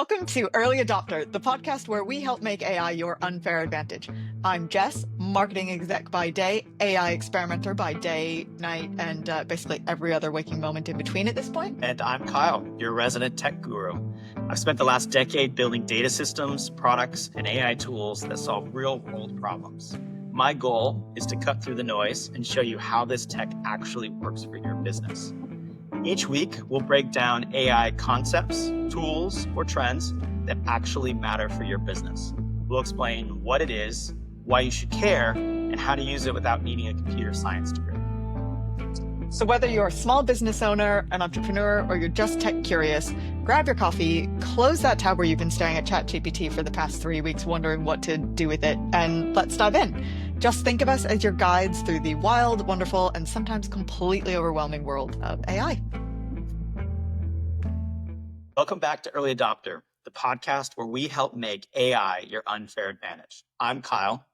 Welcome to Early Adopter, the podcast where we help make AI your unfair advantage. I'm Jess, marketing exec by day, AI experimenter by day, night, and basically every other waking moment in between at this point. And I'm Kyle, your resident tech guru. I've spent the last decade building data systems, products, and AI tools that solve real-world problems. My goal is to cut through the noise and show you how this tech actually works for your business. Each week, we'll break down AI concepts, tools, or trends that actually matter for your business. We'll explain what it is, why you should care, and how to use it without needing a computer science degree. So whether you're a small business owner, an entrepreneur, or you're just tech curious, grab your coffee, close that tab where you've been staring at ChatGPT for the past 3 weeks wondering what to do with it, and let's dive in. Just think of us as your guides through the wild, wonderful, and sometimes completely overwhelming world of AI. Welcome back to Early Adopter, the podcast where we help make AI your unfair advantage. I'm Kyle.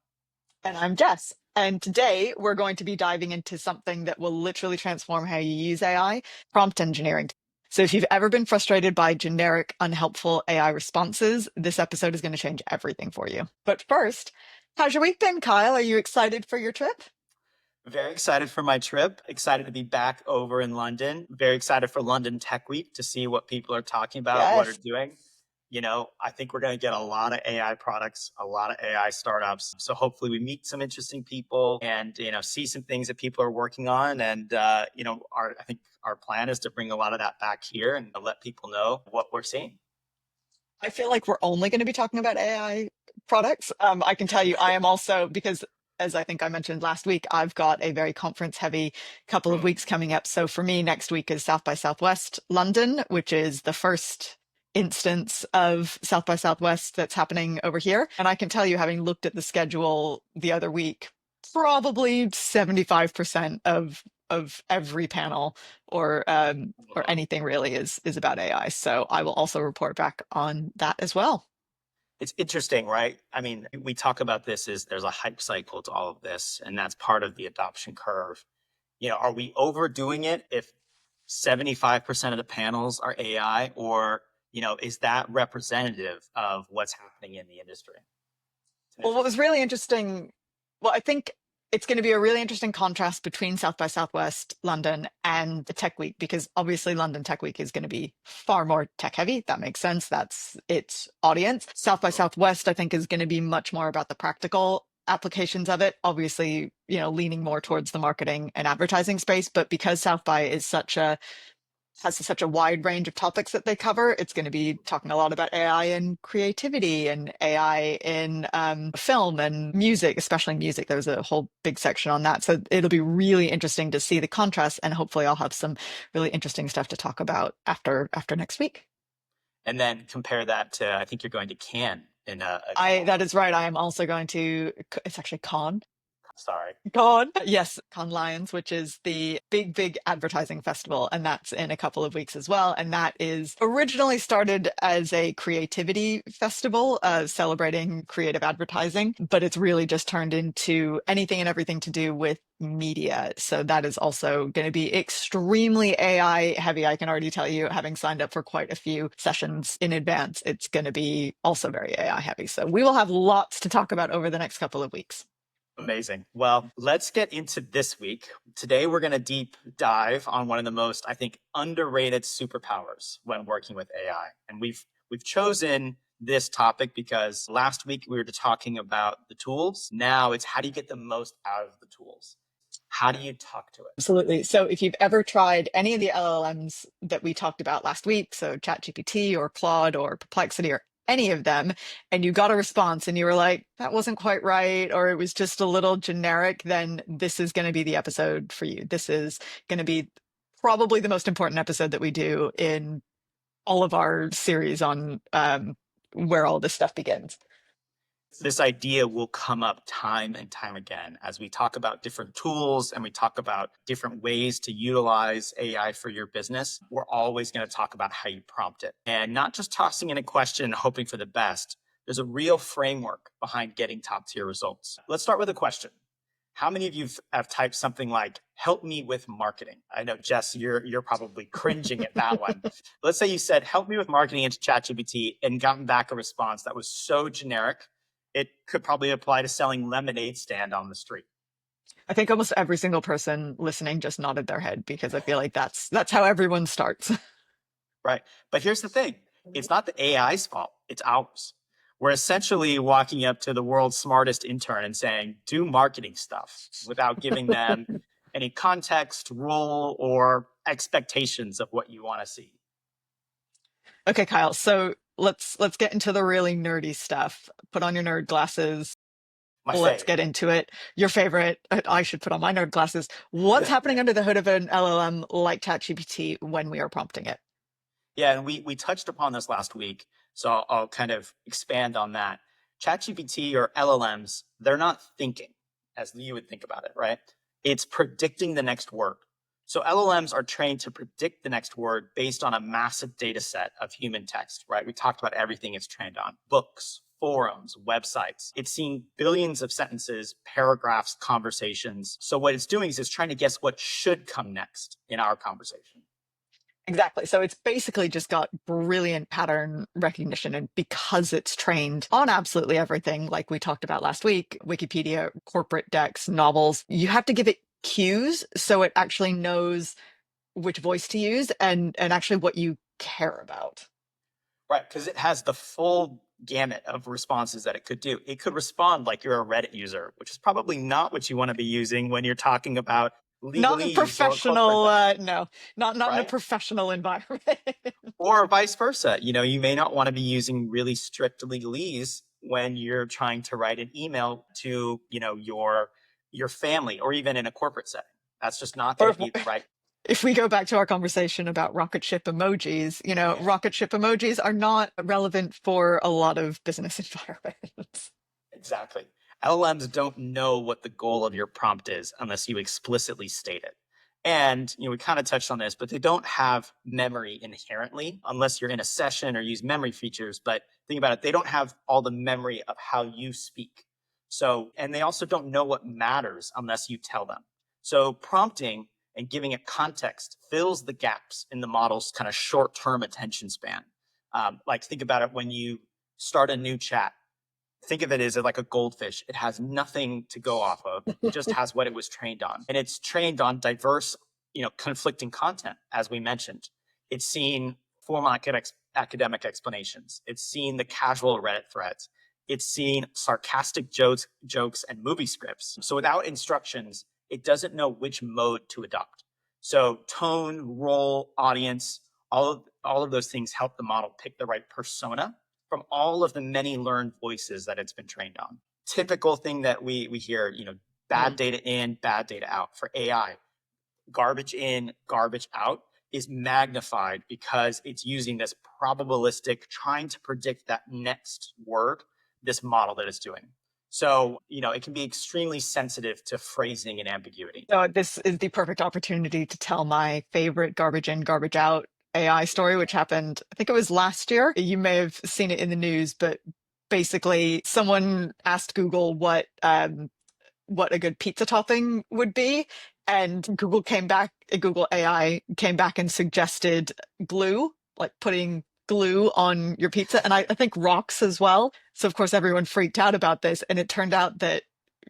And I'm Jess. And today we're going to be diving into something that will literally transform how you use AI, prompt engineering. So if you've ever been frustrated by generic, unhelpful AI responses, this episode is going to change everything for you. But first, how's your week been, Kyle? Are you excited for your trip? Very excited for my trip. Excited to be back over in London. Very excited for London Tech Week to see what people are talking about, what are doing. You know, I think we're going to get a lot of AI products, a lot of AI startups. So hopefully we meet some interesting people and, see some things that people are working on. And, I think our plan is to bring a lot of that back here and let people know what we're seeing. I feel like we're only going to be talking about AI products. I can tell you, I am also, because as I think I mentioned last week, I've got a very conference heavy couple of weeks coming up. So for me, next week is South by Southwest London, which is the first instance of South by Southwest that's happening over here. And I can tell you, having looked at the schedule the other week, probably 75% of every panel or anything really is about AI. So I will also report back on that as well. It's interesting, right? I mean, we talk about this as there's a hype cycle to all of this, and that's part of the adoption curve. Are we overdoing it if 75% of the panels are AI, or is that representative of what's happening in the industry? Well, what was really interesting, I think it's going to be a really interesting contrast between South by Southwest London and the Tech Week, because obviously London Tech Week is going to be far more tech heavy. That makes sense. That's its audience. South by Southwest, I think, is going to be much more about the practical applications of it, obviously, leaning more towards the marketing and advertising space. But because South by is has such a wide range of topics that they cover, it's going to be talking a lot about AI and creativity and AI in film and music, especially music. There's a whole big section on that. So it'll be really interesting to see the contrast, and hopefully I'll have some really interesting stuff to talk about after next week. And then compare that to, I think you're going to Cannes in that is right. I am also going to, it's actually Cannes. Sorry. Cannes. Yes, Cannes Lions, which is the big advertising festival. And that's in a couple of weeks as well. And that is originally started as a creativity festival, celebrating creative advertising, but it's really just turned into anything and everything to do with media. So that is also going to be extremely AI heavy. I can already tell you, having signed up for quite a few sessions in advance, it's going to be also very AI heavy. So we will have lots to talk about over the next couple of weeks. Amazing. Well, let's get into this week. Today, we're going to deep dive on one of the most, I think, underrated superpowers when working with AI. And we've chosen this topic because last week we were talking about the tools. Now it's how do you get the most out of the tools? How do you talk to it? Absolutely. So if you've ever tried any of the LLMs that we talked about last week, so ChatGPT or Claude or Perplexity or any of them, and you got a response and you were like, that wasn't quite right, or it was just a little generic, then this is going to be the episode for you. This is going to be probably the most important episode that we do in all of our series on where all this stuff begins. This idea will come up time and time again as we talk about different tools and we talk about different ways to utilize AI for your business. We're always going to talk about how you prompt it and not just tossing in a question and hoping for the best. There's a real framework behind getting top tier results. Let's start with a question. How many of you have typed something like, help me with marketing? I know, Jess, you're probably cringing at that one. Let's say you said, help me with marketing into ChatGPT and gotten back a response that was so generic, it could probably apply to selling lemonade stand on the street. I think almost every single person listening just nodded their head because I feel like that's how everyone starts. Right. But here's the thing. It's not the AI's fault. It's ours. We're essentially walking up to the world's smartest intern and saying, do marketing stuff without giving them any context, role, or expectations of what you want to see. Okay, Kyle. So let's get into the really nerdy stuff. Put on your nerd glasses. My Let's fave. get into it. Your favorite. I should put on my nerd glasses. What's happening under the hood of an LLM like ChatGPT when we are prompting it? Yeah, and we touched upon this last week, so I'll kind of expand on that. ChatGPT or LLMs, they're not thinking as you would think about it, right? It's predicting the next word. So LLMs are trained to predict the next word based on a massive data set of human text, right? We talked about everything it's trained on: books, forums, websites. It's seeing billions of sentences, paragraphs, conversations. So what it's doing is it's trying to guess what should come next in our conversation. Exactly. So it's basically just got brilliant pattern recognition. And because it's trained on absolutely everything, like we talked about last week, Wikipedia, corporate decks, novels, you have to give it cues so it actually knows which voice to use and actually what you care about. Right, because it has the full gamut of responses that it could do. It could respond like you're a Reddit user, which is probably not what you want to be using when you're talking about Not in a legalese or corporate professional, debt, no, not in a right? professional environment. Or vice versa. You may not want to be using really strict legalese when you're trying to write an email to, your family or even in a corporate setting. That's just not Or going to be the right. if we go back to our conversation about rocket ship emojis, Yeah. rocket ship emojis are not relevant for a lot of business environments. Exactly. LLMs don't know what the goal of your prompt is unless you explicitly state it. And we kind of touched on this, but they don't have memory inherently unless you're in a session or use memory features. But think about it, they don't have all the memory of how you speak. So, and they also don't know what matters unless you tell them. So prompting and giving it context fills the gaps in the model's kind of short-term attention span. Like think about it when you start a new chat. Think of it as like a goldfish. It has nothing to go off of. It just has what it was trained on. And it's trained on diverse, conflicting content, as we mentioned. It's seen formal academic explanations. It's seen the casual Reddit threads. It's seen sarcastic jokes and movie scripts. So without instructions, it doesn't know which mode to adopt. So tone, role, audience, all of those things help the model pick the right persona from all of the many learned voices that it's been trained on. Typical thing that we hear, bad data in, bad data out. For AI, garbage in, garbage out is magnified because it's using this probabilistic, trying to predict that next word, this model that it's doing. So, it can be extremely sensitive to phrasing and ambiguity. So this is the perfect opportunity to tell my favorite garbage in, garbage out AI story, which happened, I think it was last year. You may have seen it in the news, but basically someone asked Google what a good pizza topping would be. And Google AI came back and suggested glue, like putting glue on your pizza. And I think rocks as well. So of course everyone freaked out about this. And it turned out that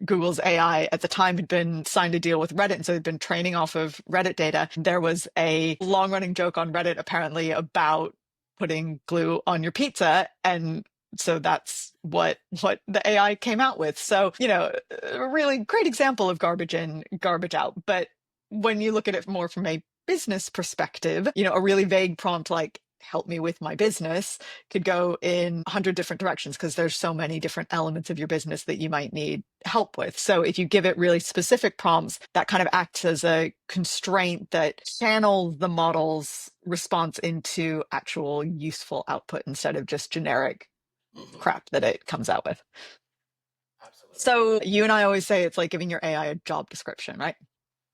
Google's AI at the time had been signed a deal with Reddit. And so they'd been training off of Reddit data. There was a long running joke on Reddit apparently about putting glue on your pizza. And so that's what the AI came out with. So, a really great example of garbage in, garbage out. But when you look at it more from a business perspective, a really vague prompt like help me with my business could go in 100 different directions because there's so many different elements of your business that you might need help with. So if you give it really specific prompts, that kind of acts as a constraint that channels the model's response into actual useful output instead of just generic crap that it comes out with. Absolutely. So you and I always say it's like giving your AI a job description, right?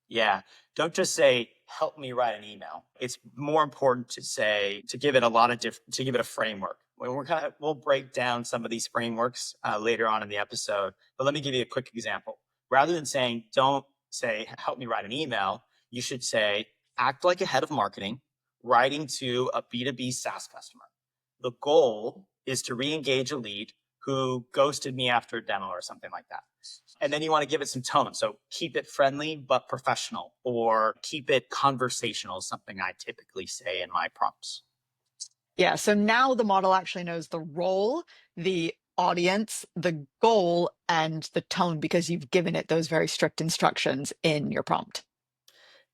Yeah. Don't just say, help me write an email. It's more important to give it to give it a framework. We'll break down some of these frameworks later on in the episode, but let me give you a quick example. Rather than saying, don't say, help me write an email, you should say, act like a head of marketing, writing to a B2B SaaS customer. The goal is to re-engage a lead who ghosted me after a demo or something like that. And then you want to give it some tone. So keep it friendly, but professional, or keep it conversational, something I typically say in my prompts. Yeah. So now the model actually knows the role, the audience, the goal, and the tone because you've given it those very strict instructions in your prompt.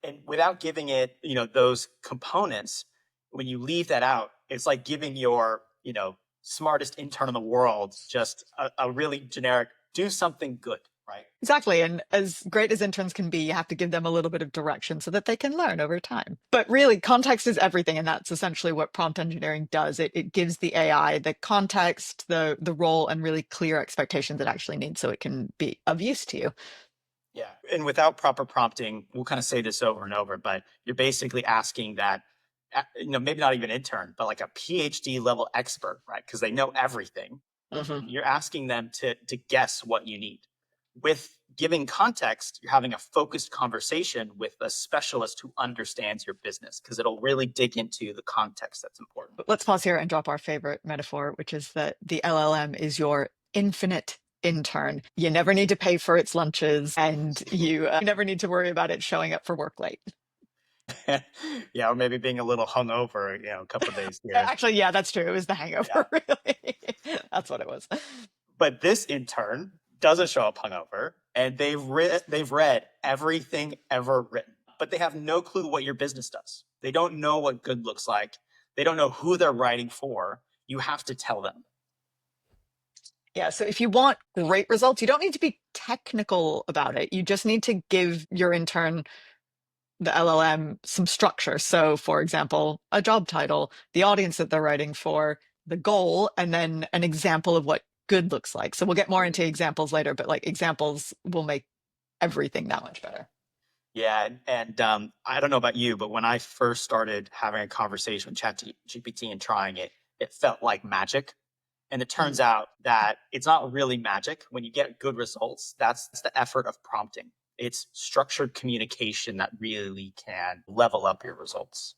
And without giving it, those components, when you leave that out, it's like giving your, smartest intern in the world just a really generic, do something good, right? Exactly. And as great as interns can be, you have to give them a little bit of direction so that they can learn over time. But really, context is everything. And that's essentially what prompt engineering does. It gives the AI the context, the role, and really clear expectations it actually needs so it can be of use to you. Yeah. And without proper prompting, we'll kind of say this over and over, but you're basically asking that, maybe not even intern, but like a PhD level expert, right? Because they know everything. Mhm. You're asking them to guess what you need. With giving context, you're having a focused conversation with a specialist who understands your business because it'll really dig into the context that's important. Let's pause here and drop our favorite metaphor, which is that the LLM is your infinite intern. You never need to pay for its lunches, and you never need to worry about it showing up for work late. Yeah, or maybe being a little hungover, a couple of days here. Actually, yeah, that's true. It was the Yeah. hangover, really. That's what it was. But this intern doesn't show up hungover, and they've read everything ever written, but they have no clue what your business does. They don't know what good looks like. They don't know who they're writing for. You have to tell them. Yeah, so if you want great results, you don't need to be technical about it. You just need to give your intern, the LLM, some structure. So, for example, a job title, the audience that they're writing for, the goal, and then an example of what good looks like. So we'll get more into examples later, but like examples will make everything that much better. Yeah, and I don't know about you, but when I first started having a conversation with ChatGPT and trying it, it felt like magic. And it turns Mhm. out that it's not really magic. When you get good results, that's the effort of prompting. It's structured communication that really can level up your results.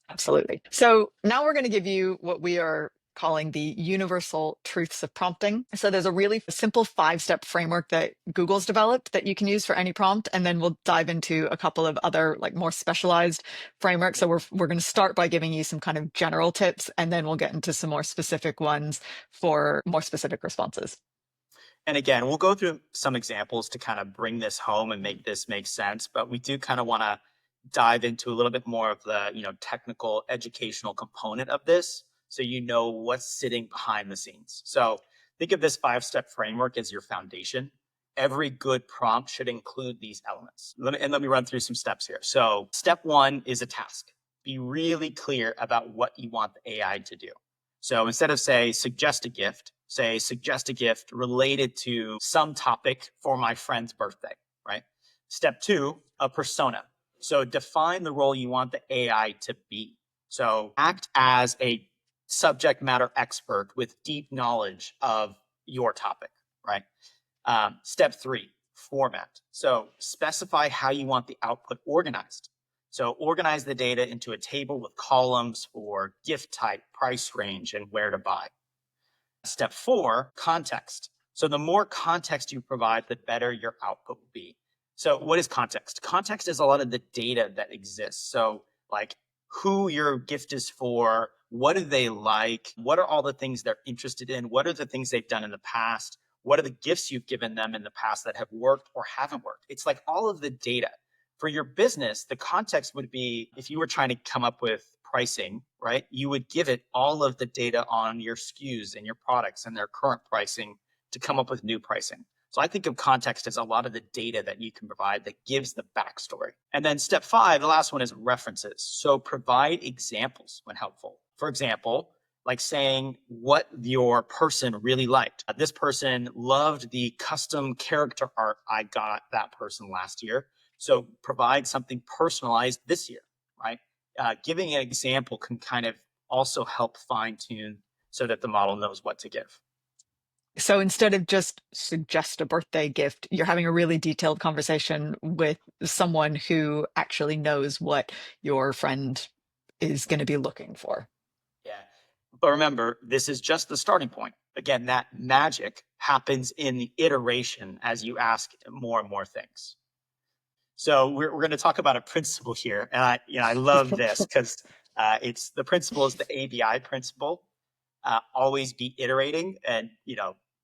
Absolutely. So now we're going to give you what we are calling the universal truths of prompting. So there's a really simple 5-step framework that Google's developed that you can use for any prompt. And then we'll dive into a couple of other like more specialized frameworks. So we're going to start by giving you some kind of general tips, and then we'll get into some more specific ones for more specific responses. And again, we'll go through some examples to kind of bring this home and make this make sense, but we do kind of want to dive into a little bit more of the, technical educational component of this so you know what's sitting behind the scenes. So think of this 5-step framework as your foundation. Every good prompt should include these elements. Let me run through some steps here. So step 1 is a task. Be really clear about what you want the AI to do. So instead of suggest a gift related to some topic for my friend's birthday, right? Step 2, a persona. So define the role you want the AI to be. So act as a subject matter expert with deep knowledge of your topic, right? Step 3, format. So specify how you want the output organized. So organize the data into a table with columns for gift type, price range, and where to buy. Step 4, context. So the more context you provide, the better your output will be. So what is context? Context is a lot of the data that exists. So like who your gift is for, what do they like, what are all the things they're interested in, what are the things they've done in the past, what are the gifts you've given them in the past that have worked or haven't worked. It's like all of the data. For your business, the context would be if you were trying to come up with pricing, right? You would give it all of the data on your SKUs and your products and their current pricing to come up with new pricing. So I think of context as a lot of the data that you can provide that gives the backstory. And then step 5, the last one is references. So provide examples when helpful. For example, like saying what your person really liked. This person loved the custom character art I got that person last year. So provide something personalized this year, right? Giving an example can kind of also help fine tune so that the model knows what to give. So instead of just suggest a birthday gift, you're having a really detailed conversation with someone who actually knows what your friend is going to be looking for. Yeah. But remember, this is just the starting point. Again, that magic happens in the iteration as you ask more and more things. So we're going to talk about a principle here, and I love this because it's the principle is the ABI principle. Always be iterating, and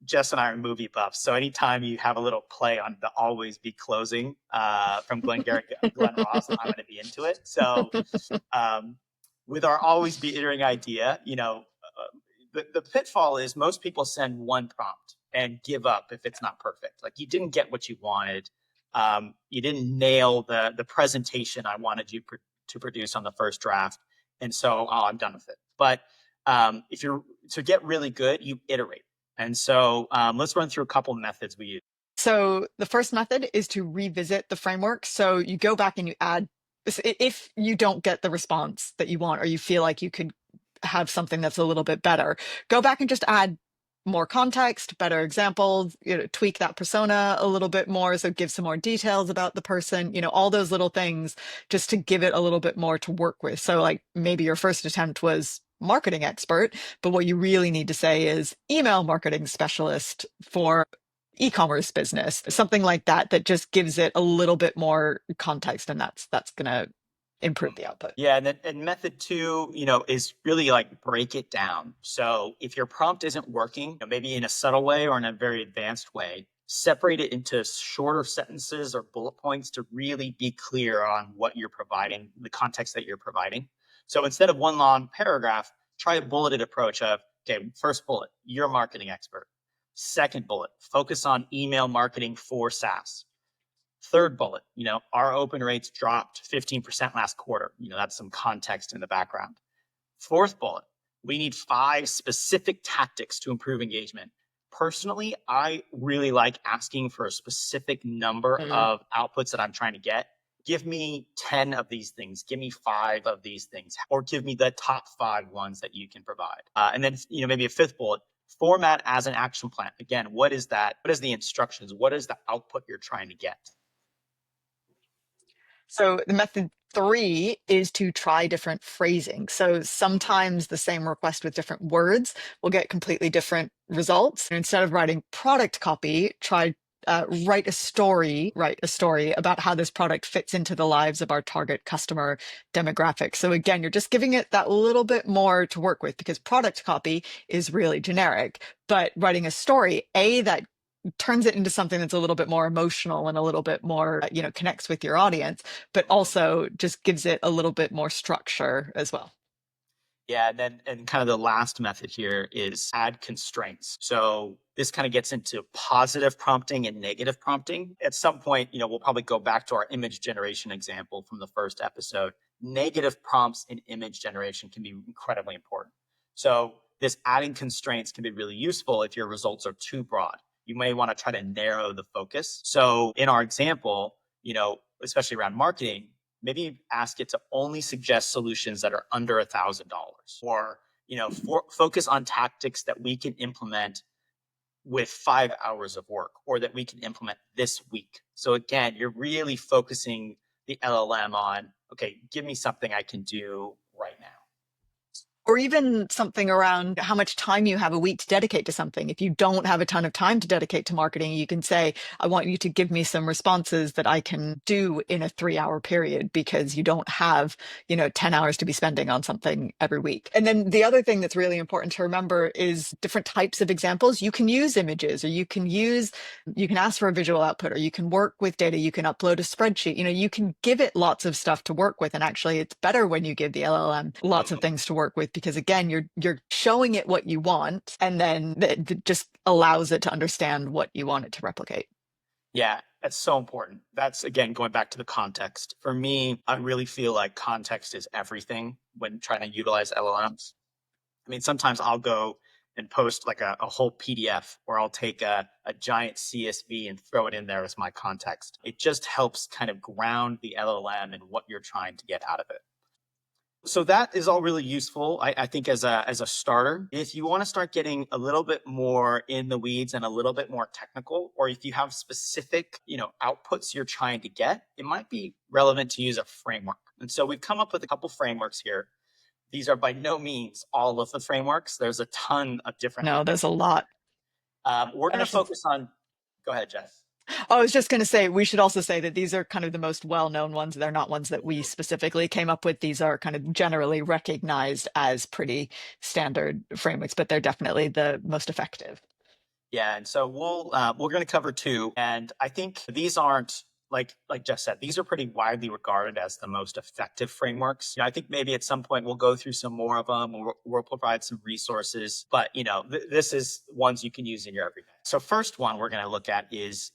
Jess and I are movie buffs, so anytime you have a little play on the always be closing from Glenn Ross, I'm going to be into it. So um, with our always be iterating idea, the pitfall is most people send one prompt and give up if it's not perfect. Like you didn't get what you wanted. You didn't nail the presentation I wanted you to produce on the first draft. And so I'm done with it. But if you're to get really good, you iterate. And so let's run through a couple methods we use. So the first method is to revisit the framework. So you go back and you add, if you don't get the response that you want, or you feel like you could have something that's a little bit better, go back and just add more context, better examples, tweak that persona a little bit more. So give some more details about the person, all those little things just to give it a little bit more to work with. So like maybe your first attempt was marketing expert, but what you really need to say is email marketing specialist for e-commerce business, something like that, that just gives it a little bit more context, and that's going to improve the output. Yeah, and method two, is really like break it down. So if your prompt isn't working, maybe in a subtle way or in a very advanced way, separate it into shorter sentences or bullet points to really be clear on what you're providing, the context that you're providing. So instead of one long paragraph, try a bulleted approach of, okay, first bullet, you're a marketing expert. Second bullet, focus on email marketing for SaaS. Third bullet, our open rates dropped 15% last quarter. That's some context in the background. Fourth bullet, we need 5 specific tactics to improve engagement. Personally, I really like asking for a specific number of outputs that I'm trying to get. Give me 10 of these things, give me 5 of these things, or give me the top 5 ones that you can provide. And then, maybe a fifth bullet, format as an action plan. Again, what is that? What is the instructions? What is the output you're trying to get? So the method 3 is to try different phrasing. So sometimes the same request with different words will get completely different results. And instead of writing product copy, try write a story about how this product fits into the lives of our target customer demographic. So again, you're just giving it that little bit more to work with, because product copy is really generic, but writing a story, that turns it into something that's a little bit more emotional and a little bit more, connects with your audience, but also just gives it a little bit more structure as well. Yeah, and kind of the last method here is add constraints. So this kind of gets into positive prompting and negative prompting. At some point, we'll probably go back to our image generation example from the first episode. Negative prompts in image generation can be incredibly important. So this adding constraints can be really useful if your results are too broad. You may want to try to narrow the focus. So in our example, especially around marketing, maybe ask it to only suggest solutions that are under $1,000, or focus on tactics that we can implement with 5 hours of work, or that we can implement this week. So again, you're really focusing the LLM on, okay, give me something I can do right now. Or even something around how much time you have a week to dedicate to something. If you don't have a ton of time to dedicate to marketing, you can say, I want you to give me some responses that I can do in a 3-hour period, because you don't have, 10 hours to be spending on something every week. And then the other thing that's really important to remember is different types of examples. You can use images, or you can ask for a visual output, or you can work with data, you can upload a spreadsheet, you can give it lots of stuff to work with. And actually it's better when you give the LLM lots of things to work with, because again, you're showing it what you want, and then it just allows it to understand what you want it to replicate. Yeah, that's so important. That's, again, going back to the context. For me, I really feel like context is everything when trying to utilize LLMs. I mean, sometimes I'll go and post like a whole PDF, or I'll take a giant CSV and throw it in there as my context. It just helps kind of ground the LLM and what you're trying to get out of it. So that is all really useful, I think, as a starter. If you want to start getting a little bit more in the weeds and a little bit more technical, or if you have specific, outputs you're trying to get, it might be relevant to use a framework. And so we've come up with a couple frameworks here. These are by no means all of the frameworks. There's a ton of different No, there's a options. lot. We're And going I to should, focus on. Go ahead, Jess. I was just going to say, we should also say that these are kind of the most well-known ones. They're not ones that we specifically came up with. These are kind of generally recognized as pretty standard frameworks, but they're definitely the most effective. Yeah, and so we're going to cover two, and I think these aren't like Jeff said, these are pretty widely regarded as the most effective frameworks. I think maybe at some point we'll go through some more of them. We'll provide some resources, but this is ones you can use in your everyday. So first one we're going to look at is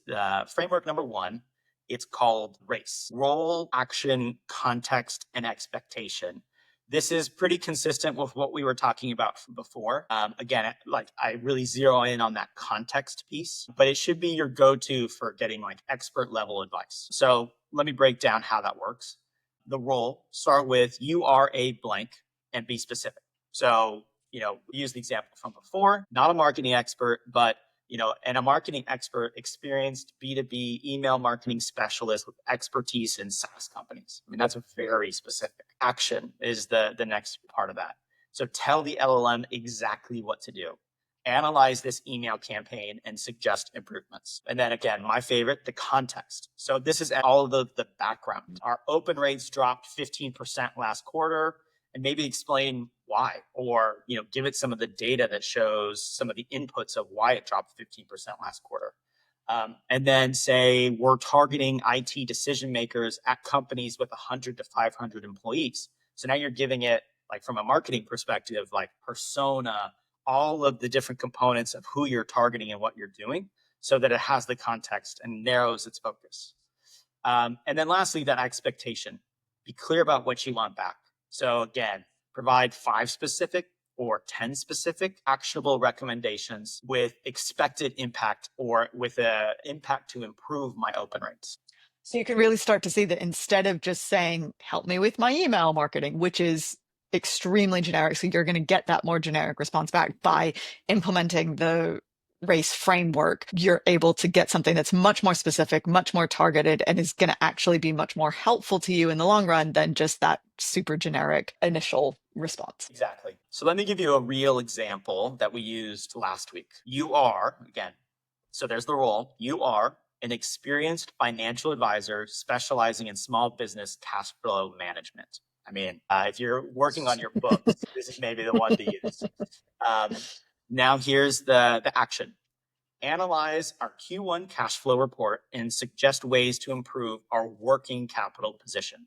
framework number one. It's called RACE: role, action, context, and expectation. This is pretty consistent with what we were talking about before. Again, like I really zero in on that context piece, but it should be your go-to for getting like expert level advice. So let me break down how that works. The role, start with you are a blank and be specific. So, use the example from before, not a marketing expert, but and a marketing expert, experienced B2B email marketing specialist with expertise in SaaS companies. I mean, that's very specific. Action is the next part of that. So tell the LLM exactly what to do. Analyze this email campaign and suggest improvements. And then again, my favorite, the context. So this is all of the background. Our open rates dropped 15% last quarter, and maybe explain why, or give it some of the data that shows some of the inputs of why it dropped 15% last quarter. And then say we're targeting IT decision makers at companies with 100 to 500 employees. So now you're giving it, like, from a marketing perspective, like persona, all of the different components of who you're targeting and what you're doing, so that it has the context and narrows its focus. And then lastly, that expectation. Be clear about what you want back. So again, provide 5 specific or 10 specific actionable recommendations with expected impact, or with an impact to improve my open rates. So you can really start to see that instead of just saying, help me with my email marketing, which is extremely generic. So you're going to get that more generic response back by implementing the race framework. You're able to get something that's much more specific, much more targeted, and is going to actually be much more helpful to you in the long run than just that super generic initial response. Exactly. So let me give you a real example that we used last week. You are, again, so there's the role. You are an experienced financial advisor specializing in small business cash flow management. I mean, if you're working on your books, this is maybe the one to use. Now here's the action. Analyze our Q1 cash flow report and suggest ways to improve our working capital position.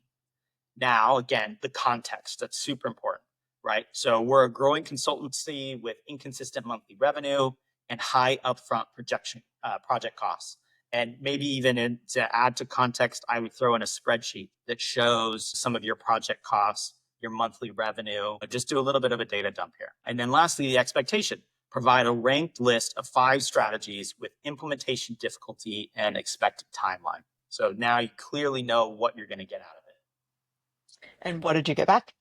Now, again, the context, that's super important, right? So we're a growing consultancy with inconsistent monthly revenue and high upfront project costs. And maybe even to add to context, I would throw in a spreadsheet that shows some of your project costs, your monthly revenue. Just do a little bit of a data dump here. And then lastly, the expectation. Provide a ranked list of 5 strategies with implementation difficulty and expected timeline. So now you clearly know what you're going to get out of it. And what did you get back?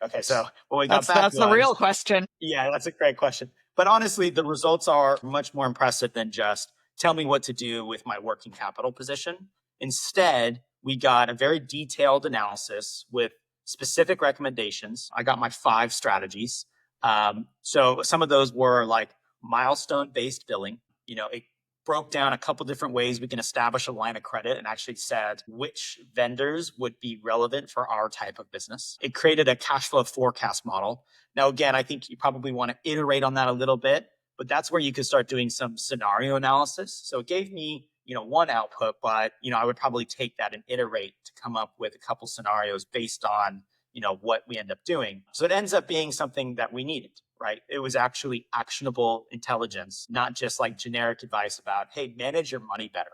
Okay, so what we got back That's the real question. Yeah, that's a great question. But honestly, the results are much more impressive than just tell me what to do with my working capital position. Instead, we got a very detailed analysis with specific recommendations. I got my 5 strategies. So some of those were like milestone-based billing. It broke down a couple different ways we can establish a line of credit, and actually said which vendors would be relevant for our type of business. It created a cash flow forecast model. Now, again, I think you probably want to iterate on that a little bit, but that's where you could start doing some scenario analysis. So it gave me, one output, but, I would probably take that and iterate to come up with a couple scenarios based on, what we end up doing. So it ends up being something that we needed, right? It was actually actionable intelligence, not just like generic advice about, hey, manage your money better.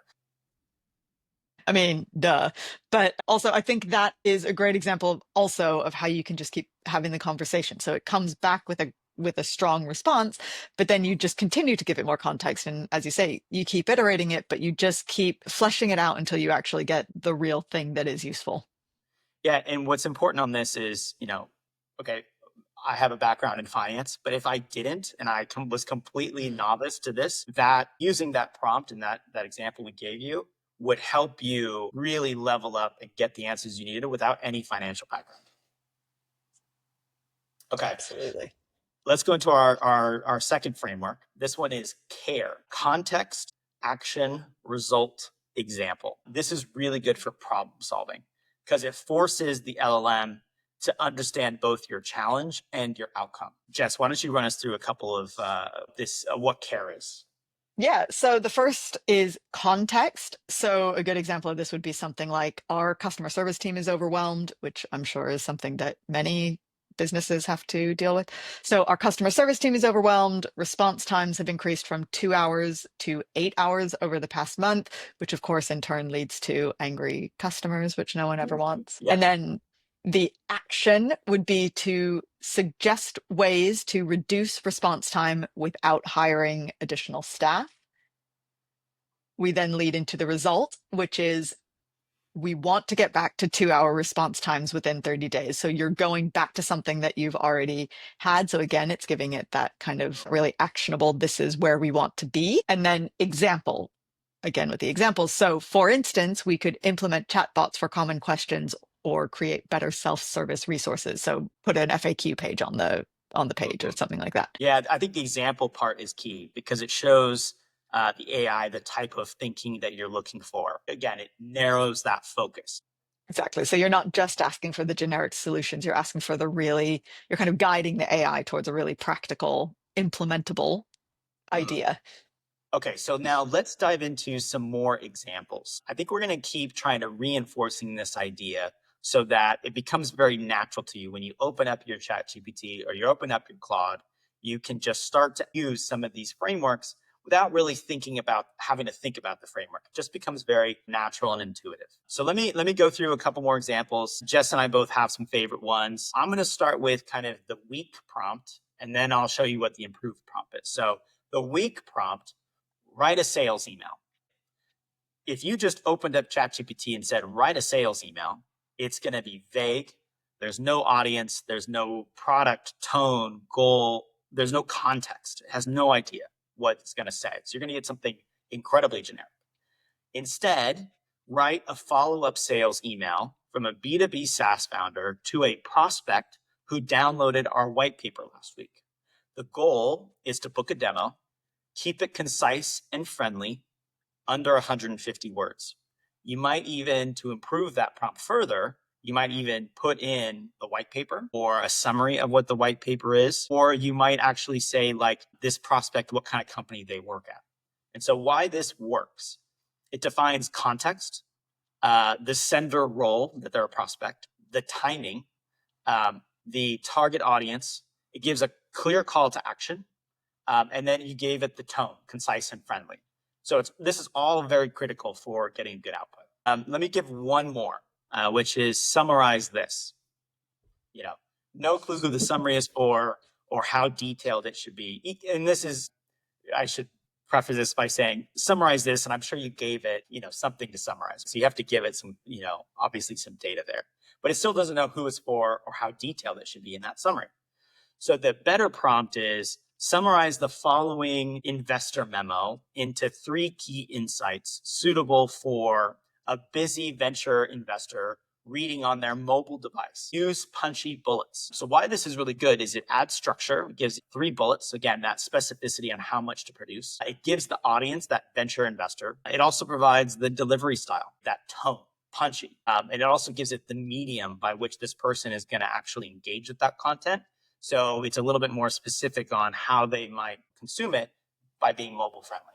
I mean, duh. But also, I think that is a great example also of how you can just keep having the conversation. So it comes back with a strong response, but then you just continue to give it more context. And as you say, you keep iterating it, but you just keep fleshing it out until you actually get the real thing that is useful. Yeah, and what's important on this is, okay, I have a background in finance, but if I didn't and I was completely novice to this, that using that prompt and that example we gave you would help you really level up and get the answers you needed without any financial background. Okay, Absolutely. let's go into our second framework. This one is CARE: context, action, result, example. This is really good for problem solving because it forces the LLM to understand both your challenge and your outcome. Jess, why don't you run us through a couple of what CARE is? Yeah, so the first is context. So a good example of this would be something like our customer service team is overwhelmed, which I'm sure is something that many businesses have to deal with. So our customer service team is overwhelmed. Response times have increased from 2 hours to 8 hours over the past month, which of course in turn leads to angry customers, which no one ever wants. Yeah. And then the action would be to suggest ways to reduce response time without hiring additional staff. We then lead into the result, which is we want to get back to 2 hour response times within 30 days. So you're going back to something that you've already had. So again, it's giving it that kind of really actionable, this is where we want to be. And then example, again with the examples. So for instance, we could implement chatbots for common questions or create better self-service resources. So put an FAQ page on the page or something like that. Yeah, I think the example part is key because it shows the AI the type of thinking that you're looking for. Again, it narrows that focus. Exactly. So you're not just asking for the generic solutions, you're asking for you're kind of guiding the AI towards a really practical, implementable idea. Okay, so now let's dive into some more examples. I think we're going to keep trying to reinforcing this idea so that it becomes very natural to you when you open up your ChatGPT or you open up your Claude, you can just start to use some of these frameworks without really thinking about having to think about the framework. It just becomes very natural and intuitive. So let me go through a couple more examples. Jess and I both have some favorite ones. I'm going to start with kind of the weak prompt, and then I'll show you what the improved prompt is. So the weak prompt: write a sales email. If you just opened up ChatGPT and said, write a sales email, it's going to be vague. There's no audience. There's no product, tone, goal. There's no context. It has no idea what it's going to say. So you're going to get something incredibly generic. Instead, write a follow-up sales email from a B2B SaaS founder to a prospect who downloaded our white paper last week. The goal is to book a demo. Keep it concise and friendly, under 150 words. You might even, to improve that prompt further, you might even put in the white paper or a summary of what the white paper is, or you might actually say, like, this prospect, what kind of company they work at. And so why this works: it defines context, the sender role, that they're a prospect, the timing, the target audience. It gives a clear call to action. And then you gave it the tone, concise and friendly. So this is all very critical for getting good output. Let me give one more, which is summarize this. No clue who the summary is for or how detailed it should be. And I should preface this by saying, summarize this, and I'm sure you gave it, something to summarize. So you have to give it some, obviously some data there. But it still doesn't know who it's for or how detailed it should be in that summary. So the better prompt is summarize the following investor memo into 3 key insights suitable for a busy venture investor reading on their mobile device. Use punchy bullets. So why this is really good is it adds structure. It gives 3 bullets. Again, that specificity on how much to produce. It gives the audience, that venture investor. It also provides the delivery style, that tone, punchy. And it also gives it the medium by which this person is going to actually engage with that content. So it's a little bit more specific on how they might consume it by being mobile friendly.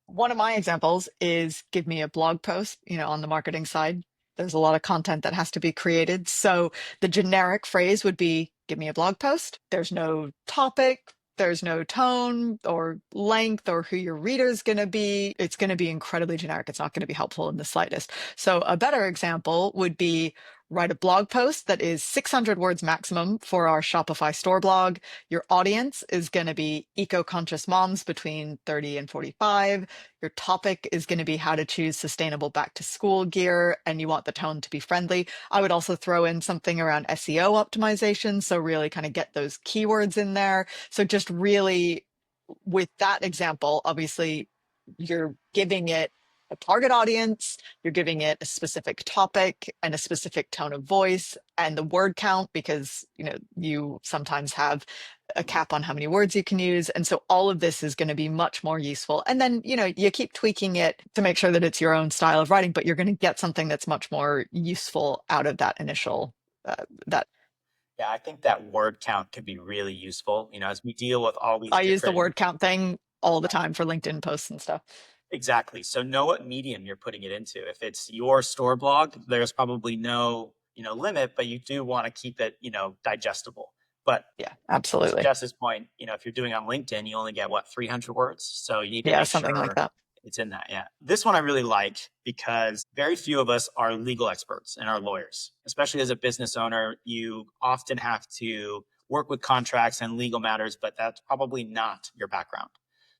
One of my examples is give me a blog post, on the marketing side. There's a lot of content that has to be created. So the generic phrase would be give me a blog post. There's no topic, there's no tone or length or who your reader is going to be. It's going to be incredibly generic. It's not going to be helpful in the slightest. So a better example would be write a blog post that is 600 words maximum for our Shopify store blog. Your audience is going to be eco-conscious moms between 30 and 45. Your topic is going to be how to choose sustainable back to school gear, and you want the tone to be friendly. I would also throw in something around SEO optimization. So really kind of get those keywords in there. So just really with that example, obviously you're giving it a target audience, you're giving it a specific topic and a specific tone of voice and the word count, because you sometimes have a cap on how many words you can use. And so all of this is going to be much more useful. And then, you keep tweaking it to make sure that it's your own style of writing, but you're going to get something that's much more useful out of that initial that Yeah, I think that word count could be really useful, as we deal with all these I use the different. word count thing all the time for LinkedIn posts and stuff. Exactly. So know what medium you're putting it into. If it's your store blog, there's probably no, limit, but you do want to keep it, digestible. But Yeah, to absolutely. Jess's point, if you're doing on LinkedIn, you only get 300 words. So you need to Yeah, make something like sure that. it's in that. Yeah. This one I really like because very few of us are legal experts and are lawyers. Especially as a business owner, you often have to work with contracts and legal matters, but that's probably not your background.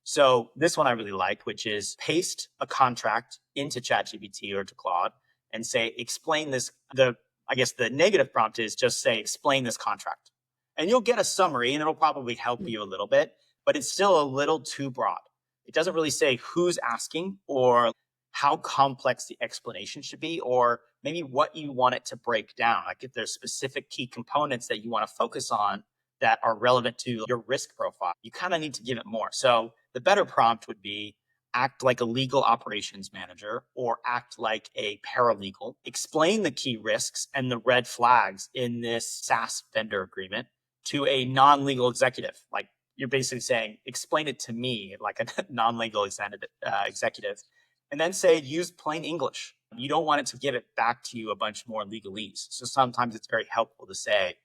So this one I really like, which is paste a contract into ChatGPT or to Claude and say, explain this. I guess the negative prompt is just say, explain this contract. And you'll get a summary and it'll probably help you a little bit, but it's still a little too broad. It doesn't really say who's asking or how complex the explanation should be, or maybe what you want it to break down. Like if there's specific key components that you want to focus on that are relevant to your risk profile, you kind of need to give it more. So the better prompt would be act like a legal operations manager or act like a paralegal. Explain the key risks and the red flags in this SaaS vendor agreement to a non-legal executive. Like you're basically saying, explain it to me like a non-legal executive. And then say, use plain English. You don't want it to give it back to you a bunch more legalese. So sometimes it's very helpful to say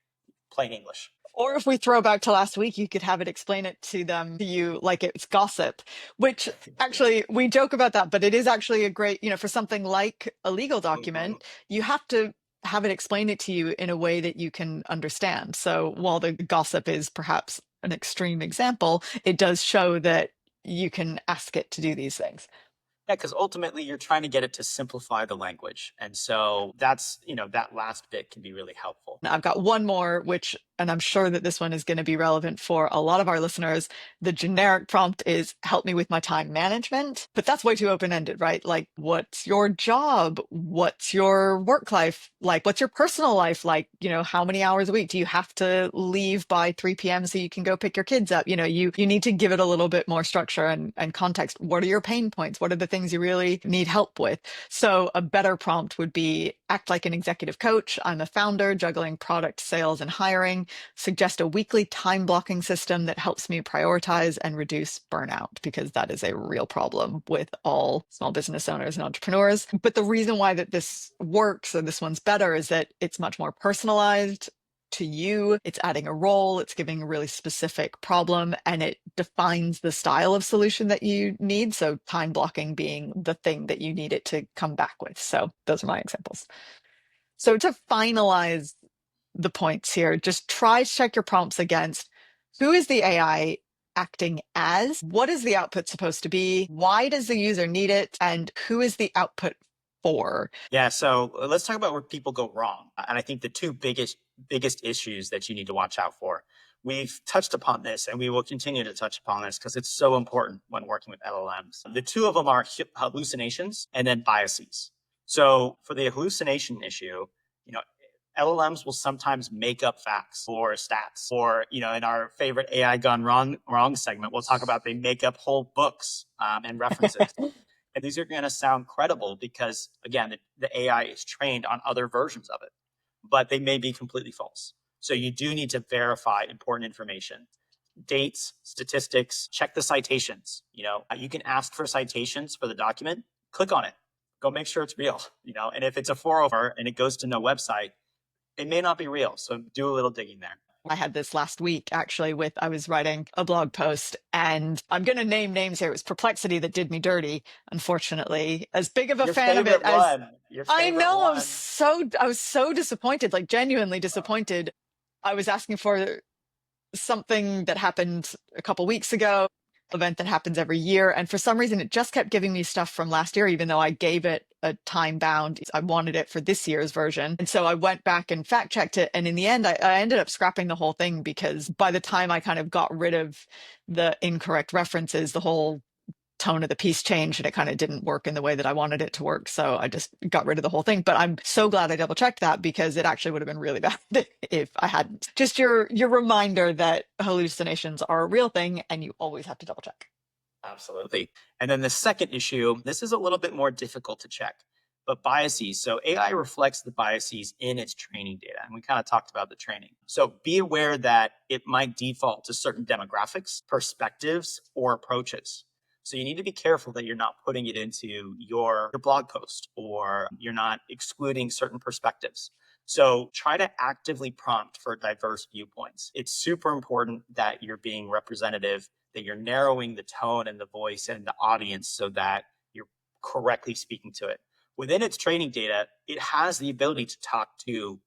plain English. Or if we throw back to last week, you could have it explain it to you like it's gossip, which actually we joke about that, but it is actually a great, for something like a legal document, you have to have it explain it to you in a way that you can understand. So while the gossip is perhaps an extreme example, it does show that you can ask it to do these things. Yeah, because ultimately you're trying to get it to simplify the language. And so that's, that last bit can be really helpful. I've got one more, and I'm sure that this one is going to be relevant for a lot of our listeners. The generic prompt is help me with my time management, but that's way too open-ended, right? Like, what's your job? What's your work life like? What's your personal life like? How many hours a week do you have to leave by 3 p.m. so you can go pick your kids up? You need to give it a little bit more structure and context. What are your pain points? What are the things you really need help with? So a better prompt would be act like an executive coach. I'm a founder juggling product sales and hiring. Suggest a weekly time blocking system that helps me prioritize and reduce burnout, because that is a real problem with all small business owners and entrepreneurs. But the reason why that this works, or this one's better, is that it's much more personalized to you. It's adding a role, it's giving a really specific problem, and it defines the style of solution that you need. So time blocking being the thing that you need it to come back with. So those are my examples. So to finalize the points here, just try to check your prompts against who is the AI acting as? What is the output supposed to be? Why does the user need it? And who is the output for? Yeah, so let's talk about where people go wrong. And I think the two biggest issues that you need to watch out for. We've touched upon this and we will continue to touch upon this because it's so important when working with LLMs. The two of them are hallucinations and then biases. So for the hallucination issue, LLMs will sometimes make up facts or stats, or in our favorite AI gone wrong segment, we'll talk about they make up whole books and references. And these are going to sound credible because, again, the AI is trained on other versions of it, but they may be completely false. So you do need to verify important information, dates, statistics, check the citations. You can ask for citations for the document, click on it, go make sure it's real. And if it's a 404 and it goes to no website, it may not be real. So do a little digging there. I had this last week actually I was writing a blog post, and I'm going to name names here. It was Perplexity that did me dirty, unfortunately. As big of a Your fan of it favorite as one. Your I favorite know, one. I was so disappointed, like genuinely disappointed. I was asking for something that happened a couple weeks ago, event that happens every year. And for some reason, it just kept giving me stuff from last year, even though I gave it a time bound. I wanted it for this year's version. And so I went back and fact checked it. And in the end, I ended up scrapping the whole thing because by the time I kind of got rid of the incorrect references, the whole tone of the piece changed and it kind of didn't work in the way that I wanted it to work. So I just got rid of the whole thing. But I'm so glad I double checked that because it actually would have been really bad if I hadn't. Just your reminder that hallucinations are a real thing and you always have to double check. Absolutely. And then the second issue, this is a little bit more difficult to check, but biases. So AI reflects the biases in its training data. And we kind of talked about the training. So be aware that it might default to certain demographics, perspectives, or approaches. So you need to be careful that you're not putting it into your blog post or you're not excluding certain perspectives. So try to actively prompt for diverse viewpoints. It's super important that you're being representative, that you're narrowing the tone and the voice and the audience so that you're correctly speaking to it. Within its training data, it has the ability to talk to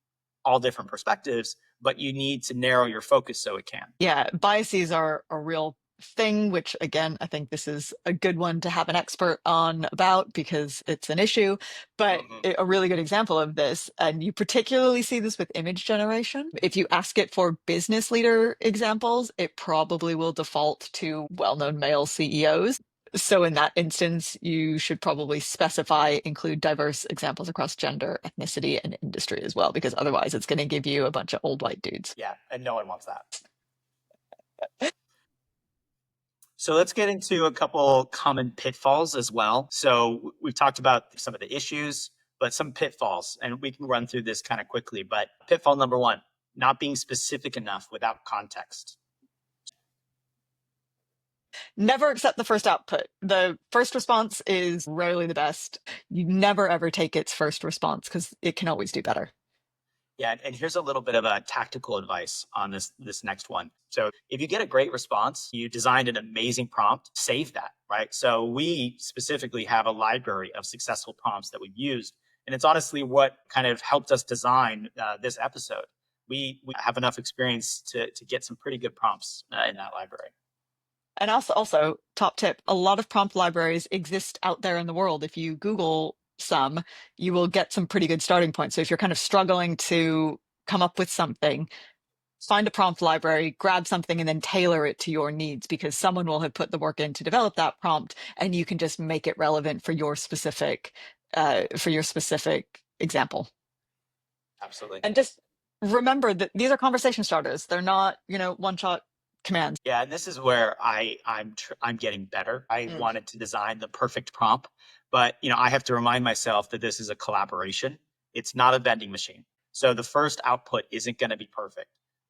all different perspectives, but you need to narrow your focus so it can. Yeah, biases are a real thing, which again, I think this is a good one to have an expert on about because it's an issue. But a really good example of this, and you particularly see this with image generation. If you ask it for business leader examples, it probably will default to well-known male CEOs. So in that instance, you should probably include diverse examples across gender, ethnicity, and industry as well, because otherwise it's going to give you a bunch of old white dudes. Yeah, and no one wants that. So let's get into a couple common pitfalls as well. So we've talked about some of the issues, but some pitfalls, and we can run through this kind of quickly. But pitfall number one, not being specific enough without context. Never accept the first output. The first response is rarely the best. You never ever take its first response because it can always do better. Yeah, and here's a little bit of a tactical advice on this next one. So if you get a great response, you designed an amazing prompt, save that, right? So we specifically have a library of successful prompts that we've used, and it's honestly what kind of helped us design this episode. We have enough experience to get some pretty good prompts in that library. And also, top tip, a lot of prompt libraries exist out there in the world. If you Google some, you will get some pretty good starting points. So if you're kind of struggling to come up with something, find a prompt library, grab something, and then tailor it to your needs because someone will have put the work in to develop that prompt, and you can just make it relevant for your specific example. Absolutely. And just remember that these are conversation starters. They're not, one-shot commands. Yeah, and this is where I'm getting better. I wanted to design the perfect prompt, but I have to remind myself that this is a collaboration. It's not a vending machine. So the first output isn't going to be perfect,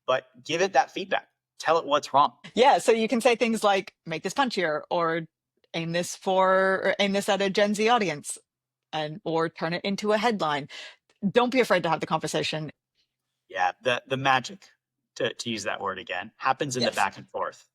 but give it that feedback. Tell it what's wrong. Yeah, so you can say things like make this punchier or aim this at a Gen Z audience or turn it into a headline. Don't be afraid to have the conversation. Yeah, the magic, to use that word again, happens in Yes. the back and forth.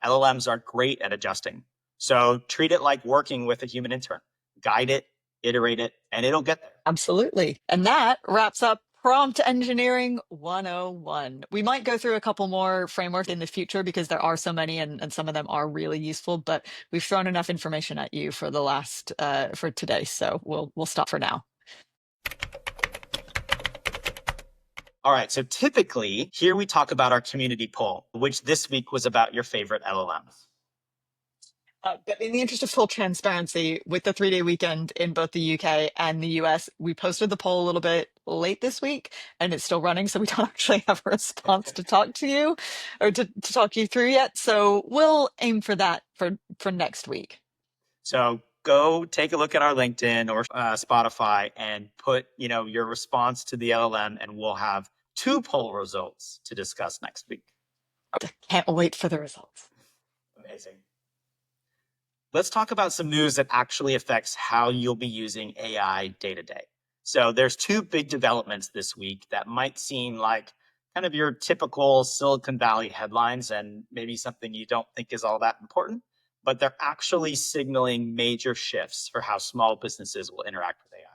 LLMs are great at adjusting. So treat it like working with a human intern. Guide it, iterate it, and it'll get there. Absolutely. And that wraps up Prompt Engineering 101. We might go through a couple more frameworks in the future because there are so many and some of them are really useful, but we've thrown enough information at you for for today. So we'll stop for now. All right, so typically here we talk about our community poll, which this week was about your favorite LLMs. But in the interest of full transparency, with the 3-day weekend in both the UK and the US, we posted the poll a little bit late this week and it's still running. So we don't actually have a response to talk to you or to talk you through yet. So we'll aim for that for next week. So go take a look at our LinkedIn or Spotify and put your response to the LLM, and we'll have 2 poll results to discuss next week. Can't wait for the results. Amazing. Let's talk about some news that actually affects how you'll be using AI day to day. So there's 2 big developments this week that might seem like kind of your typical Silicon Valley headlines and maybe something you don't think is all that important, but they're actually signaling major shifts for how small businesses will interact with AI.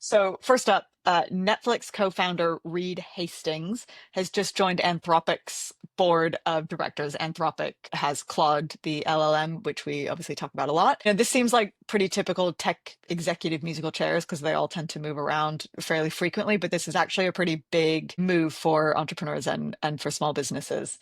So, first up, Netflix co founder Reed Hastings has just joined Anthropic's board of directors. Anthropic has Claude, the LLM, which we obviously talk about a lot. And this seems like pretty typical tech executive musical chairs because they all tend to move around fairly frequently. But this is actually a pretty big move for entrepreneurs and for small businesses.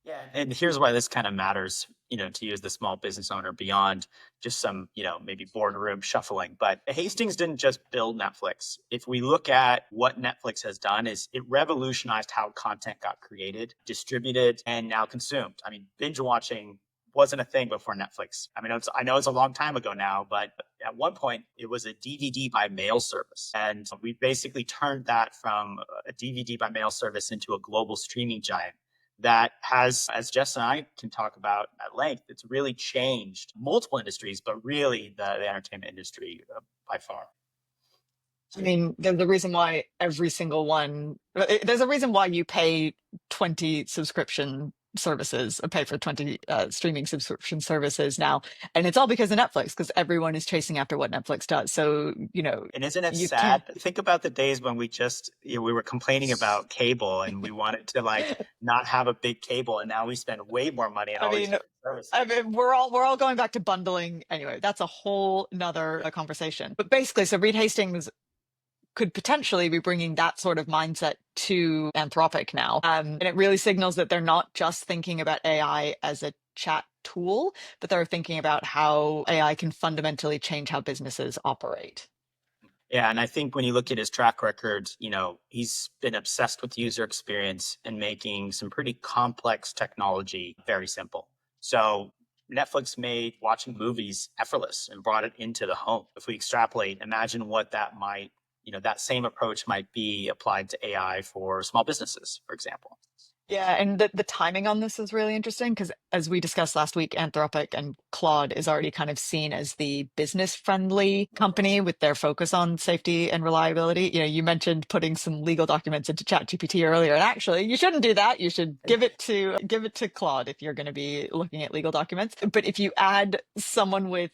Yeah, and here's why this kind of matters, to you as the small business owner beyond just some, maybe boardroom shuffling. But Hastings didn't just build Netflix. If we look at what Netflix has done is it revolutionized how content got created, distributed, and now consumed. I mean, binge watching wasn't a thing before Netflix. I mean, I know it's a long time ago now, but at one point it was a DVD by mail service. And we basically turned that from a DVD by mail service into a global streaming giant that has, as Jess and I can talk about at length, it's really changed multiple industries, but really the entertainment industry by far. I mean, there's a reason why every single one, there's a reason why you pay 20 subscription services, or pay for 20 streaming subscription services now. And it's all because of Netflix, because everyone is chasing after what Netflix does. So, And isn't it you can't. sad? Think about the days when we were complaining about cable and we wanted to not have a big cable, and now we spend way more money on I all these mean, different services. we're all going back to bundling anyway. That's a whole nother conversation. But basically, so Reed Hastings could potentially be bringing that sort of mindset to Anthropic now. And it really signals that they're not just thinking about AI as a chat tool, but they're thinking about how AI can fundamentally change how businesses operate. Yeah, and I think when you look at his track record, he's been obsessed with user experience and making some pretty complex technology very simple. So Netflix made watching movies effortless and brought it into the home. If we extrapolate, imagine what that same approach might be applied to AI for small businesses, for example. Yeah, and the timing on this is really interesting because, as we discussed last week, Anthropic and Claude is already kind of seen as the business-friendly company with their focus on safety and reliability. You mentioned putting some legal documents into ChatGPT earlier, and actually, you shouldn't do that. You should give it to Claude if you're going to be looking at legal documents. But if you add someone with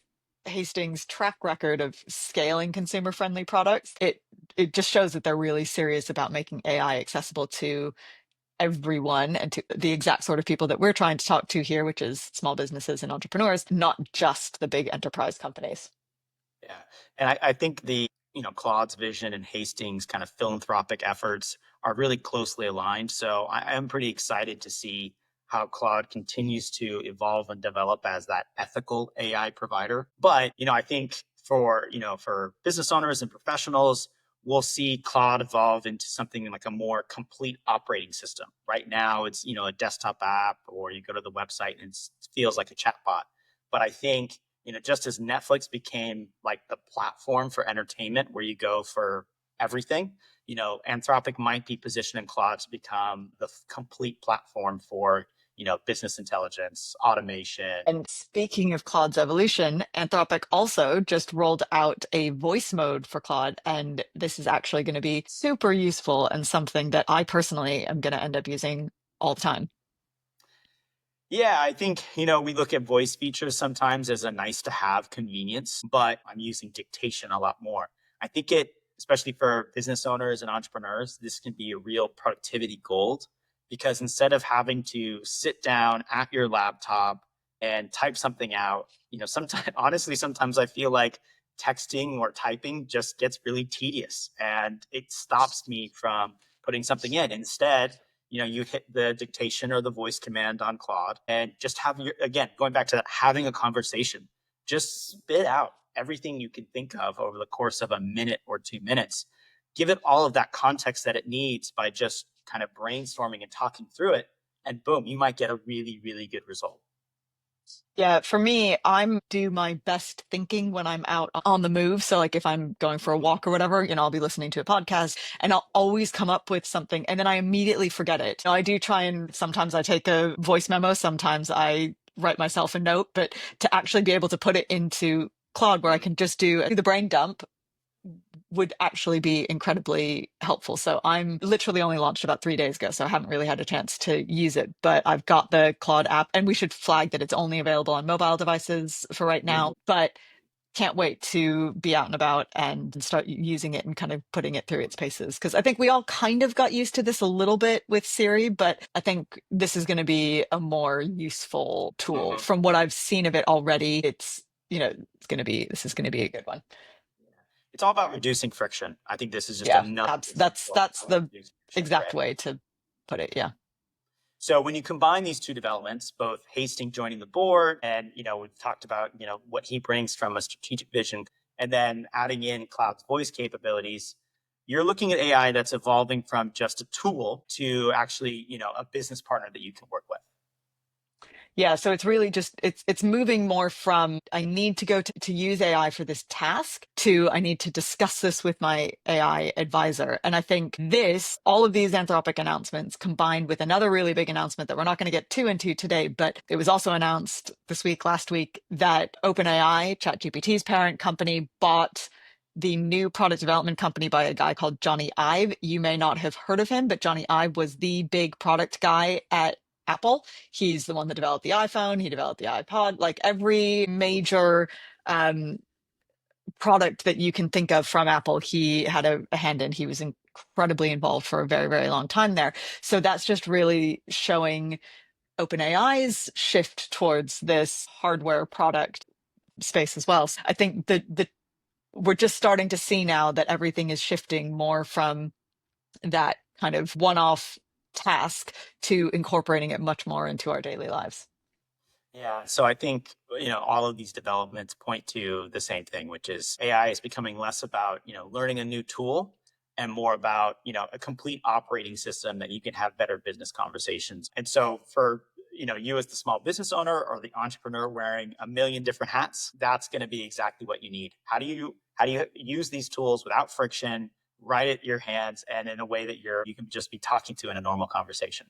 Hastings' track record of scaling consumer-friendly products, it just shows that they're really serious about making AI accessible to everyone and to the exact sort of people that we're trying to talk to here, which is small businesses and entrepreneurs, not just the big enterprise companies. Yeah. And I think Claude's vision and Hastings' kind of philanthropic efforts are really closely aligned. So I am pretty excited to see how Claude continues to evolve and develop as that ethical AI provider. But, I think for business owners and professionals, we'll see Claude evolve into something like a more complete operating system. Right now, it's, a desktop app, or you go to the website and it feels like a chatbot. But I think, just as Netflix became like the platform for entertainment where you go for everything, Anthropic might be positioning Claude to become the complete platform for, business intelligence, automation. And speaking of Claude's evolution, Anthropic also just rolled out a voice mode for Claude. And this is actually going to be super useful and something that I personally am going to end up using all the time. Yeah, I think, we look at voice features sometimes as a nice to have convenience, but I'm using dictation a lot more. I think especially for business owners and entrepreneurs, this can be a real productivity gold because instead of having to sit down at your laptop and type something out, sometimes, honestly, sometimes I feel like texting or typing just gets really tedious and it stops me from putting something in. Instead, you hit the dictation or the voice command on Claude and just again, going back to having a conversation, just spit out everything you can think of over the course of a minute or 2 minutes. Give it all of that context that it needs by just kind of brainstorming and talking through it. And boom, you might get a really, really good result. Yeah, for me, I'm do my best thinking when I'm out on the move. So like if I'm going for a walk or whatever, I'll be listening to a podcast and I'll always come up with something and then I immediately forget it. I do try, and sometimes I take a voice memo, sometimes I write myself a note, but to actually be able to put it into Claude where I can just do the brain dump would actually be incredibly helpful. So I'm literally only launched about 3 days ago, so I haven't really had a chance to use it, but I've got the Claude app, and we should flag that it's only available on mobile devices for right now, but can't wait to be out and about and start using it and kind of putting it through its paces. Because I think we all kind of got used to this a little bit with Siri, but I think this is going to be a more useful tool. From what I've seen of it already, this is going to be a good one. It's all about reducing friction. I think this is just Yeah, another example that's of how the reducing friction, exact right? way to put it. Yeah. So when you combine these two developments, both Hastings joining the board and, we've talked about, what he brings from a strategic vision, and then adding in Cloud's voice capabilities, you're looking at AI that's evolving from just a tool to actually, a business partner that you can work with. Yeah, so it's really just it's moving more from I need to go to use AI for this task to I need to discuss this with my AI advisor. And I think all of these Anthropic announcements combined with another really big announcement that we're not going to get too into today, but it was also announced last week, that OpenAI, ChatGPT's parent company, bought the new product development company by a guy called Johnny Ive. You may not have heard of him, but Johnny Ive was the big product guy at Apple. He's the one that developed the iPhone, he developed the iPod, like every major um, product that you can think of from Apple, he had a hand in. He was incredibly involved for a very, very long time there. So that's just really showing OpenAI's shift towards this hardware product space as well. So I think that we're just starting to see now that everything is shifting more from that kind of one-off task to incorporating it much more into our daily lives. Yeah. So I think, all of these developments point to the same thing, which is AI is becoming less about, learning a new tool and more about, a complete operating system that you can have better business conversations. And so for, you as the small business owner or the entrepreneur wearing a million different hats, that's going to be exactly what you need. How do you use these tools without friction, right at your hands, and in a way that you can just be talking to in a normal conversation?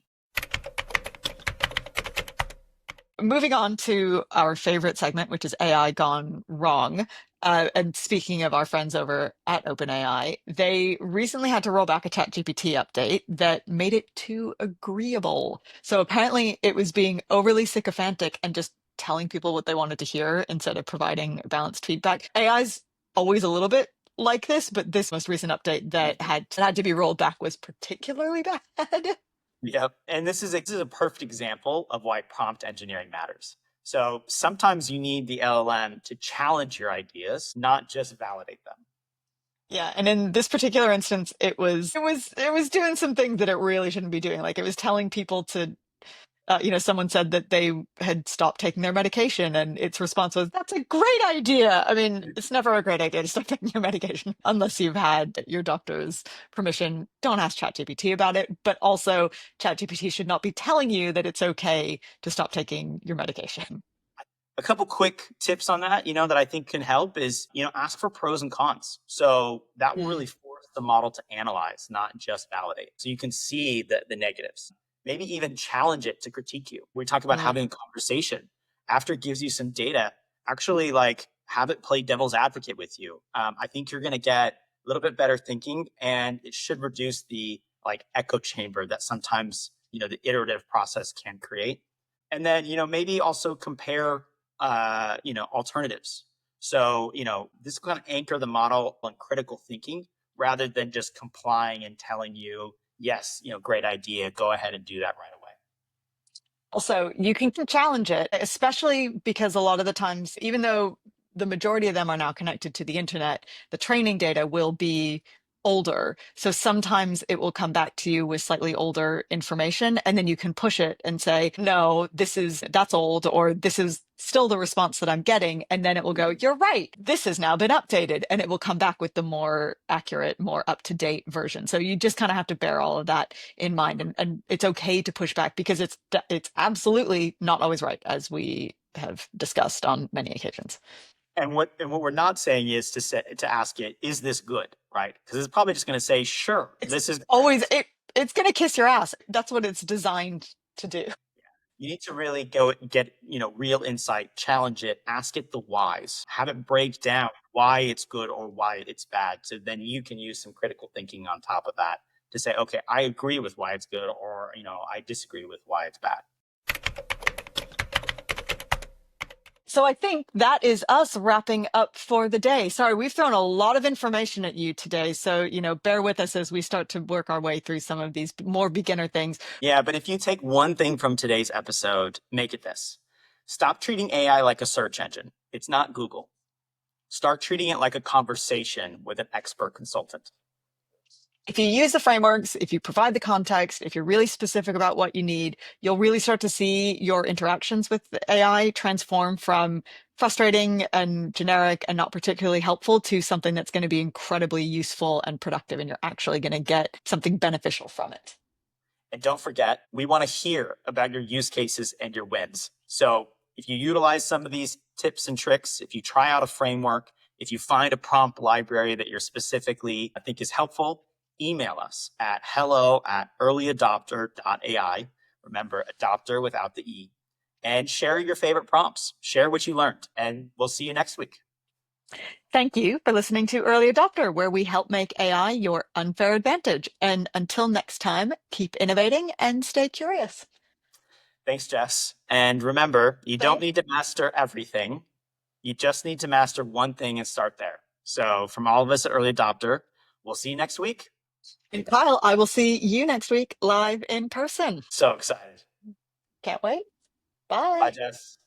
Moving on to our favorite segment, which is AI gone wrong. And speaking of our friends over at OpenAI, they recently had to roll back a ChatGPT update that made it too agreeable. So apparently it was being overly sycophantic and just telling people what they wanted to hear instead of providing balanced feedback. AI's always a little bit like this, but this most recent update that had to be rolled back was particularly bad. Yep. And this is a perfect example of why prompt engineering matters. So sometimes you need the LLM to challenge your ideas, not just validate them. Yeah, and in this particular instance, it was doing some things that it really shouldn't be doing. Like it was telling people to, someone said that they had stopped taking their medication, and its response was, "That's a great idea." I mean, it's never a great idea to stop taking your medication unless you've had your doctor's permission. Don't ask ChatGPT about it. But also, ChatGPT should not be telling you that it's okay to stop taking your medication. A couple quick tips on that, that I think can help is, ask for pros and cons. So that will really force the model to analyze, not just validate. So you can see the negatives, maybe even challenge it to critique you. We talk about Mm. having a conversation after it gives you some data, actually like have it play devil's advocate with you. I think you're going to get a little bit better thinking, and it should reduce the like echo chamber that sometimes, the iterative process can create. And then, maybe also compare alternatives. So, this kind of anchor the model on critical thinking rather than just complying and telling you, yes, great idea, go ahead and do that right away. Also, you can challenge it, especially because a lot of the times, even though the majority of them are now connected to the internet, the training data will be older. So sometimes it will come back to you with slightly older information, and then you can push it and say, no, that's old, or this is still the response that I'm getting. And then it will go, you're right, this has now been updated, and it will come back with the more accurate, more up-to-date version. So you just kind of have to bear all of that in mind, and it's okay to push back because it's absolutely not always right, as we have discussed on many occasions. And what we're not saying is to ask it, is this good, right? Because it's probably just going to say, sure, It's this is always great. it's going to kiss your ass. That's what it's designed to do. You need to really go get, real insight, challenge it, ask it the whys, have it break down why it's good or why it's bad. So then you can use some critical thinking on top of that to say, okay, I agree with why it's good, or, I disagree with why it's bad. So I think that is us wrapping up for the day. Sorry, we've thrown a lot of information at you today. So, bear with us as we start to work our way through some of these more beginner things. Yeah, but if you take one thing from today's episode, make it this. Stop treating AI like a search engine. It's not Google. Start treating it like a conversation with an expert consultant. If you use the frameworks, if you provide the context, if you're really specific about what you need, you'll really start to see your interactions with the AI transform from frustrating and generic and not particularly helpful to something that's going to be incredibly useful and productive, and you're actually going to get something beneficial from it. And don't forget, we want to hear about your use cases and your wins. So if you utilize some of these tips and tricks, if you try out a framework, if you find a prompt library that you're specifically, I think is helpful, email us at hello@earlyadopter.ai. Remember, adopter without the E. And share your favorite prompts. Share what you learned. And we'll see you next week. Thank you for listening to Early Adopter, where we help make AI your unfair advantage. And until next time, keep innovating and stay curious. Thanks, Jess. And remember, you don't need to master everything. You just need to master one thing and start there. So from all of us at Early Adopter, we'll see you next week. And Kyle, I will see you next week live in person. So excited. Can't wait. Bye. Bye, Jess.